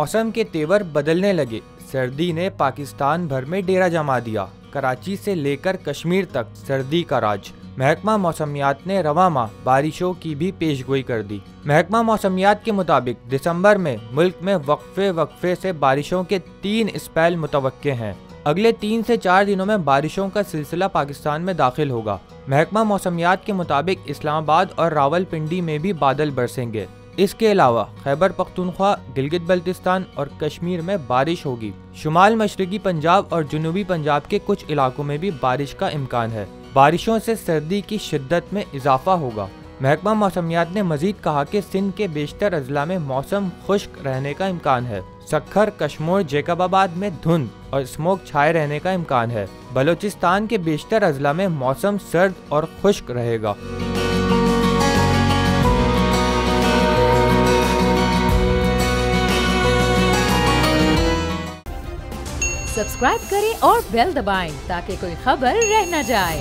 मौसम के तेवर बदलने लगे। सर्दी ने पाकिस्तान भर में डेरा जमा दिया। कराची से लेकर कश्मीर तक सर्दी का राज। महकमा मौसमियात ने रवां माह बारिशों की भी पेशगोई कर दी। महकमा मौसमियात के मुताबिक दिसंबर में मुल्क में वक्फे से बारिशों के 3 स्पेल मुतवक्के हैं। अगले 3 से 4 दिनों में बारिशों का सिलसिला पाकिस्तान में दाखिल होगा। महकमा मौसमियात के मुताबिक इस्लामाबाद और रावलपिंडी में भी बादल बरसेंगे। इसके अलावा खैबर पख्तूनख्वा, गिलगित बल्तिस्तान और कश्मीर में बारिश होगी। शुमाल मशरकी पंजाब और जनूबी पंजाब के कुछ इलाकों में भी बारिश का इम्कान है। बारिशों से सर्दी की शिद्दत में इजाफा होगा। महकमा मौसमियात ने मजीद कहा कि सिंध के बेशतर अजला में मौसम खुश्क रहने का इम्कान है। सक्खर, कश्मोर, जैकबाबाद में धुंध और स्मोक छाए रहने का इम्कान है। बलोचिस्तान के बेशतर अजला में मौसम सर्द और खुश्क रहेगा। सब्सक्राइब करें और बेल दबाएं ताकि कोई खबर रह न जाए।